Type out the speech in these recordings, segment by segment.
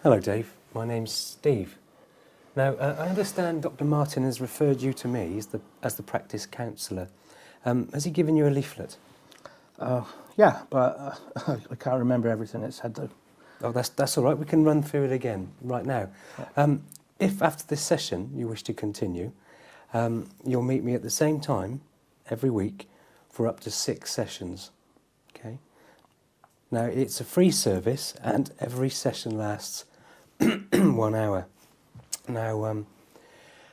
Hello, Dave. My name's Steve. Now, I understand Dr. Martin has referred you to me as the practice counsellor. Has he given you a leaflet? Yeah, but I can't remember everything it said though. Oh, that's all right. We can run through it again right now. If after this session you wish to continue, you'll meet me at the same time every week for up to 6 sessions. Okay. Now, it's a free service and every session lasts 1 hour. Now,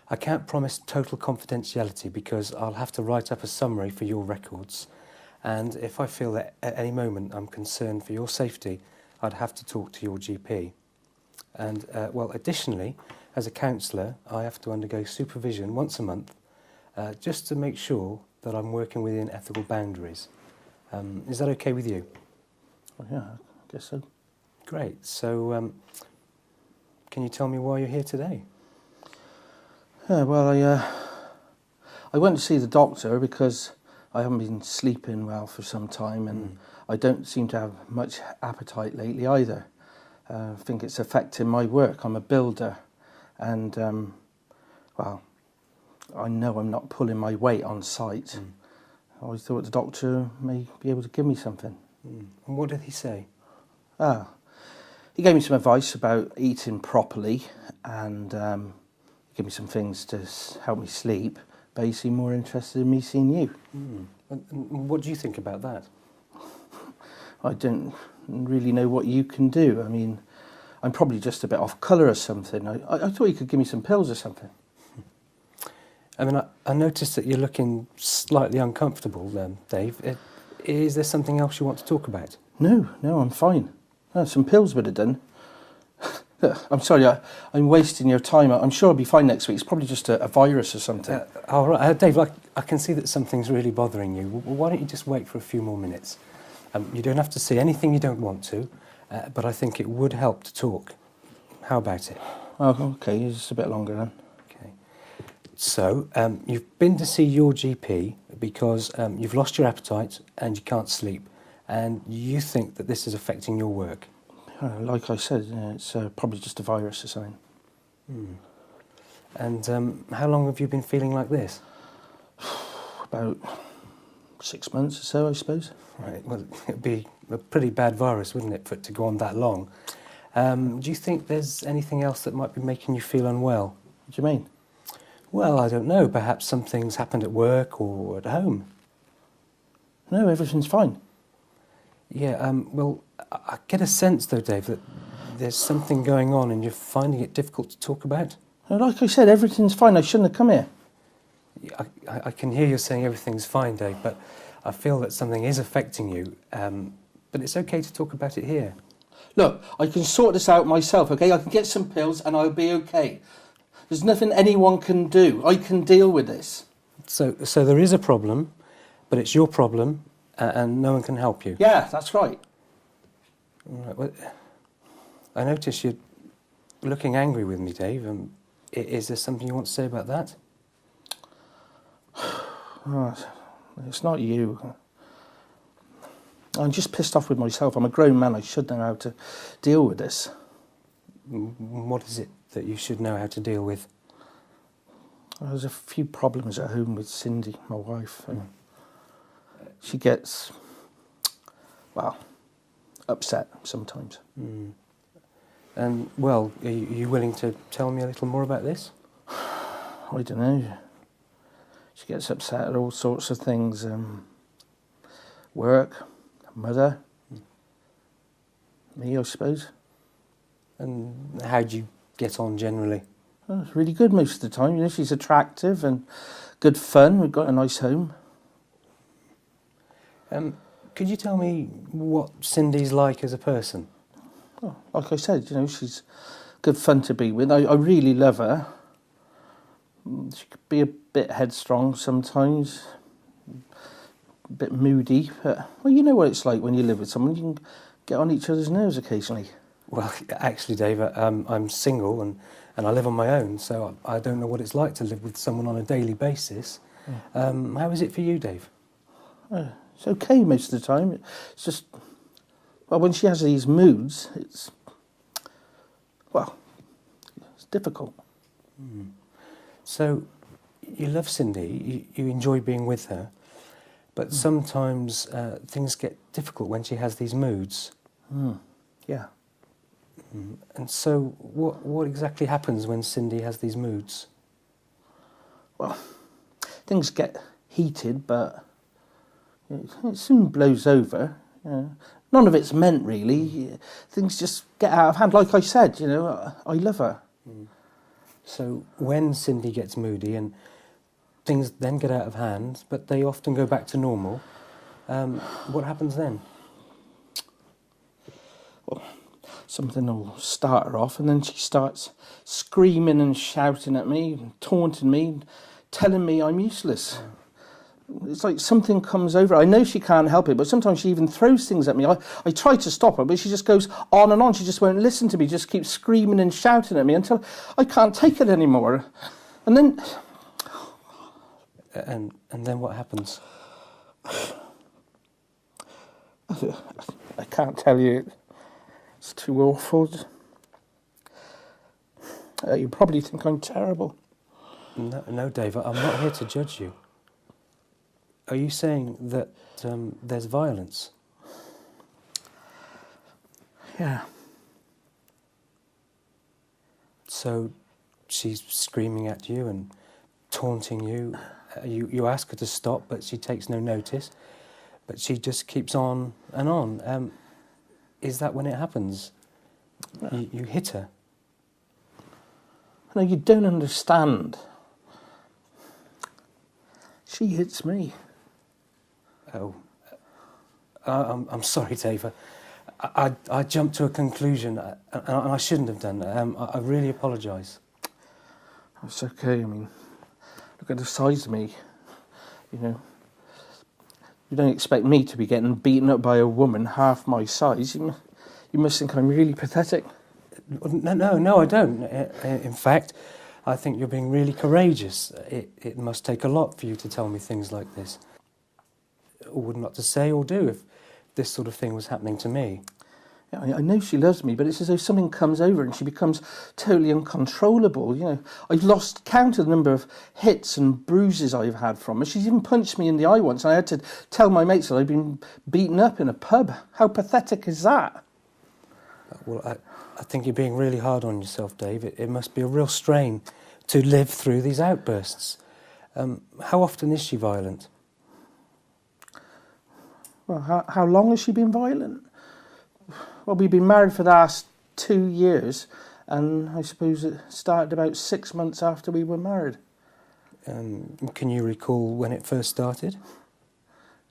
I can't promise total confidentiality because I'll have to write up a summary for your records, and if I feel that at any moment I'm concerned for your safety, I'd have to talk to your GP. And, well, additionally, as a counsellor, I have to undergo supervision once a month just to make sure that I'm working within ethical boundaries. Is that okay with you? Well, yeah, I guess so. Great. So, can you tell me why you're here today? Yeah, well, I went to see the doctor because I haven't been sleeping well for some time, and I don't seem to have much appetite lately either. I think it's affecting my work. I'm a builder, and, well, I know I'm not pulling my weight on site. I thought the doctor may be able to give me something. And what did he say? He gave me some advice about eating properly, and give me some things to help me sleep, but he seemed more interested in me seeing you. And what do you think about that? I don't really know what you can do. I mean, I'm probably just a bit off colour or something. I thought you could give me some pills or something. I mean, I noticed that you're looking slightly uncomfortable, Dave. Is there something else you want to talk about? No, I'm fine. Some pills would have done. I'm sorry, I'm wasting your time. I'm sure I'll be fine next week. It's probably just a virus or something. All right, Dave, I can see that something's really bothering you. Why don't you just wait for a few more minutes? You don't have to say anything you don't want to, but I think it would help to talk. How about it? Oh, okay, just a bit longer then. Okay. So, you've been to see your GP because you've lost your appetite and you can't sleep, and you think that this is affecting your work. Like I said, it's probably just a virus or something. And how long have you been feeling like this? About 6 months or so, I suppose. Right, well, it'd be a pretty bad virus, wouldn't it, for it to go on that long? Do you think there's anything else that might be making you feel unwell? What do you mean? Well, I don't know. Perhaps something's happened at work or at home. No, everything's fine. Yeah, well, I get a sense, though, Dave, that there's something going on and you're finding it difficult to talk about. Like I said, everything's fine. I shouldn't have come here. I can hear you saying everything's fine, Dave, but I feel that something is affecting you. But it's okay to talk about it here. Look, I can sort this out myself, okay? I can get some pills and I'll be okay. There's nothing anyone can do. I can deal with this. So there is a problem, but it's your problem, and no one can help you. Yeah, that's right. All right, well, I notice you're looking angry with me, Dave. Is there something you want to say about that? Oh, it's not you. I'm just pissed off with myself. I'm a grown man. I should know how to deal with this. What is it that you should know how to deal with? There's a few problems at home with Cindy, my wife. And she gets, well, upset sometimes. And, well, are you willing to tell me a little more about this? I don't know. She gets upset at all sorts of things. Work, mother, me, I suppose. And how do you get on generally? Oh, it's really good most of the time. You know, she's attractive and good fun. We've got a nice home. Could you tell me what Cindy's like as a person? Oh, like I said, you know, she's good fun to be with. I really love her. She could be a bit headstrong sometimes, a bit moody, but, well, you know what it's like when you live with someone. You can get on each other's nerves occasionally. Well, actually, Dave, I'm single and I live on my own, so I don't know what it's like to live with someone on a daily basis. How is it for you, Dave? It's okay most of the time. It's just, well, when she has these moods, it's well, it's difficult. So, you love Cindy, you enjoy being with her, but sometimes things get difficult when she has these moods. Yeah. And so, what exactly happens when Cindy has these moods? Well, things get heated, but it soon blows over. You know. None of it's meant, really. Things just get out of hand. Like I said, I love her. So when Cindy gets moody and things then get out of hand, but they often go back to normal, what happens then? Well, something will start her off, and then she starts screaming and shouting at me, taunting me, telling me I'm useless. It's like something comes over. I know she can't help it, but sometimes she even throws things at me. I try to stop her, but she just goes on and on. She just won't listen to me, just keeps screaming and shouting at me until I can't take it anymore. And then... And then what happens? I can't tell you. It's too awful. You probably think I'm terrible. No, Dave, I'm not here to judge you. Are you saying that there's violence? Yeah. So she's screaming at you and taunting you. You ask her to stop, but she takes no notice. But she just keeps on and on. Is that when it happens? You hit her? No, you don't understand. She hits me. Oh, I'm sorry, Dave. I jumped to a conclusion, and I shouldn't have done. I really apologise. It's okay. I mean, look at the size of me. You don't expect me to be getting beaten up by a woman half my size. You must think I'm really pathetic. No, I don't. In fact, I think you're being really courageous. It must take a lot for you to tell me things like this. I wouldn't know what to say or do if this sort of thing was happening to me. Yeah, I know she loves me, but it's as though something comes over and she becomes totally uncontrollable. I've lost count of the number of hits and bruises I've had from her. She's even punched me in the eye once, and I had to tell my mates that I'd been beaten up in a pub. How pathetic is that? Well, I think you're being really hard on yourself, Dave. It must be a real strain to live through these outbursts. How often is she violent? Well, how long has she been violent? Well, we've been married for the last 2 years, and I suppose it started about 6 months after we were married. Can you recall when it first started?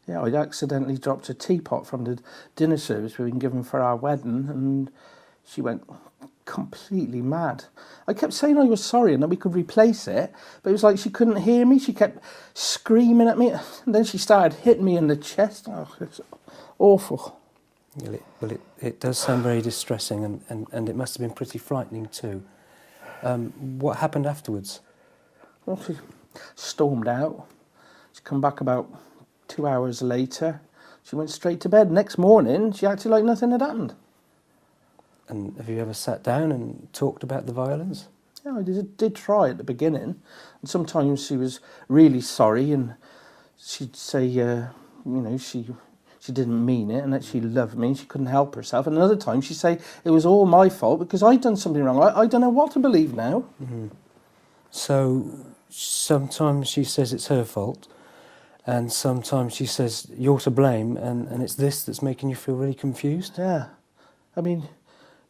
Yeah, I'd accidentally dropped a teapot from the dinner service we'd been given for our wedding, and she went completely mad. I kept saying I was sorry and that we could replace it, but it was like she couldn't hear me. She kept screaming at me, and then she started hitting me in the chest. Oh, it's awful. Well, it does sound very distressing, and it must have been pretty frightening too. What happened afterwards? Well, she stormed out. She come back about 2 hours later. She went straight to bed. Next morning, she acted like nothing had happened. And have you ever sat down and talked about the violence? Yeah, I did try at the beginning. And sometimes she was really sorry, and she'd say, she didn't mean it and that she loved me and she couldn't help herself. And another time she'd say it was all my fault because I'd done something wrong. I don't know what to believe now. Mm-hmm. So sometimes she says it's her fault, and sometimes she says you're to blame, and it's this that's making you feel really confused? Yeah. I mean,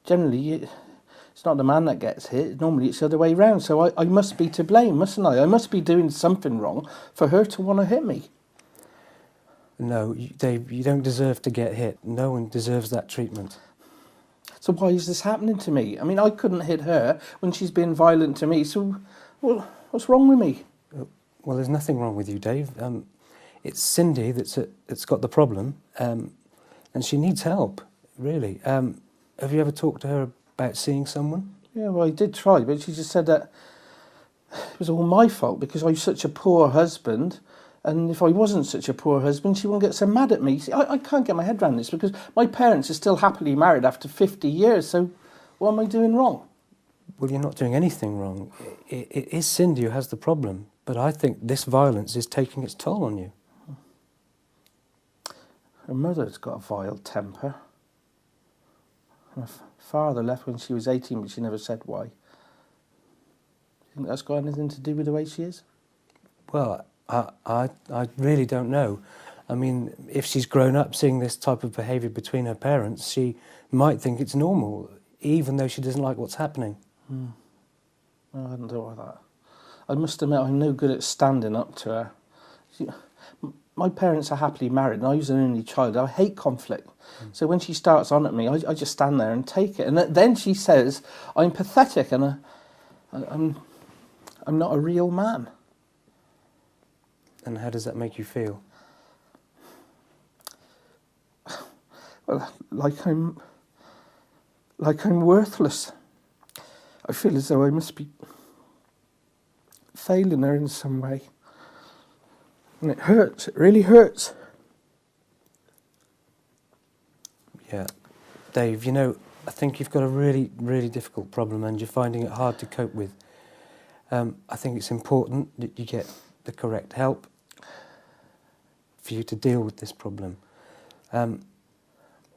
generally, it's not the man that gets hit. Normally it's the other way round. So I must be to blame, mustn't I? I must be doing something wrong for her to want to hit me. No, Dave, you don't deserve to get hit. No one deserves that treatment. So why is this happening to me? I mean, I couldn't hit her when she's been violent to me. So, well, what's wrong with me? Well, there's nothing wrong with you, Dave. It's Cindy that's got the problem, and she needs help, really. Have you ever talked to her about seeing someone? Yeah, well, I did try, but she just said that it was all my fault because I'm such a poor husband. And if I wasn't such a poor husband, she wouldn't get so mad at me. See, I can't get my head around this because my parents are still happily married after 50 years. So what am I doing wrong? Well, you're not doing anything wrong. It is Cindy who has the problem, but I think this violence is taking its toll on you. Her mother's got a vile temper. Her father left when she was 18, but she never said why. Do you think that's got anything to do with the way she is? Well, I really don't know. I mean, if she's grown up seeing this type of behaviour between her parents, she might think it's normal, even though she doesn't like what's happening. No, I hadn't thought of that. I must admit, I'm no good at standing up to her. My parents are happily married, and I was an only child. I hate conflict. So when she starts on at me, I just stand there and take it. And then she says, I'm pathetic and I'm not a real man. And how does that make you feel? Well, like I'm worthless. I feel as though I must be failing her in some way. And it hurts, it really hurts. Yeah. Dave, you know, I think you've got a really, really difficult problem and you're finding it hard to cope with. I think it's important that you get the correct help for you to deal with this problem.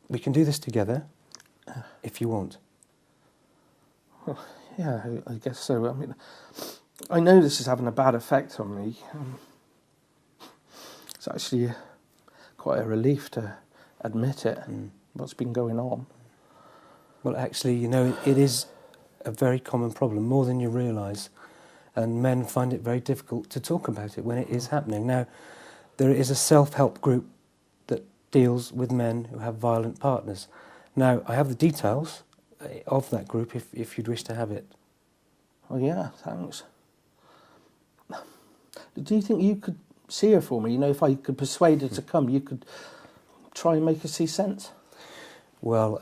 We can do this together if you want. Well, yeah, I guess so. I mean, I know this is having a bad effect on me. It's actually quite a relief to admit it, what's been going on. Well, actually, you know, it is a very common problem, more than you realise, and men find it very difficult to talk about it when it is happening. Now, there is a self-help group that deals with men who have violent partners. Now, I have the details of that group if you'd wish to have it. Oh yeah, thanks. Do you think you could see her for me? You know, if I could persuade her to come, you could try and make her see sense? Well,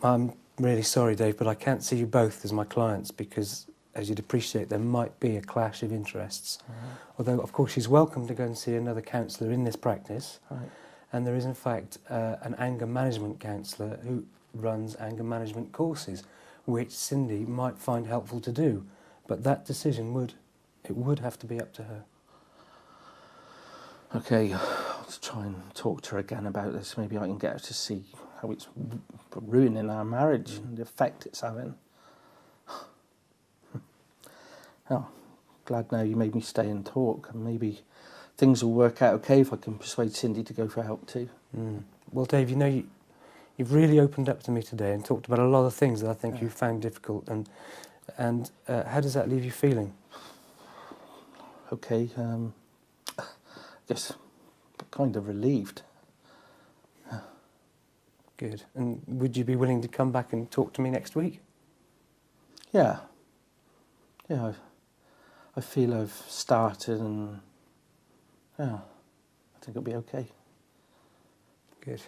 I'm really sorry, Dave, but I can't see you both as my clients because, as you'd appreciate, there might be a clash of interests. Although, of course, she's welcome to go and see another counsellor in this practice. Right. And there is, in fact, an anger management counsellor who runs anger management courses, which Cindy might find helpful to do. But that decision would have to be up to her. Okay, I'll try and talk to her again about this. Maybe I can get her to see how it's ruining our marriage and the effect it's having. Oh, glad now you made me stay and talk, and maybe things will work out okay if I can persuade Cindy to go for help too. Well, Dave, you know, you've really opened up to me today and talked about a lot of things that I think you found difficult. And how does that leave you feeling? Okay, I guess kind of relieved. Good. And would you be willing to come back and talk to me next week? Yeah. Yeah, I feel I've started and yeah, I think it'll be okay. Good.